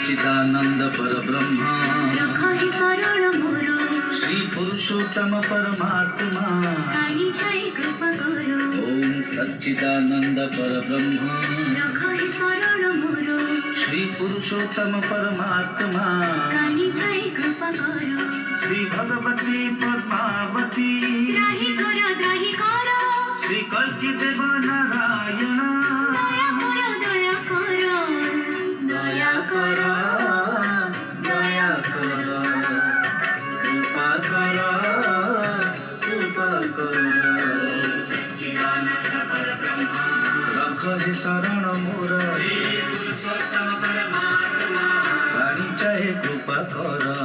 सच्चिदानंद परब्रह्म रखहि शरण मोर श्री पुरुषोत्तम परमात्मा तानी जय कृपा करो ओम सच्चिदानंद परब्रह्म रखहि शरण मोर श्री पुरुषोत्तम परमात्मा तानी जय कृपा करो श्री भगवती पद्मावती दाही करो श्री कल्की देव नारायण दया करो दया करो दया करो कृपा करो कृपा करो सच्चिदानंद परब्रह्म रख हे शरण मोर श्री पुरुषोत्तम परमात्मा रानी चाहे कृपा करो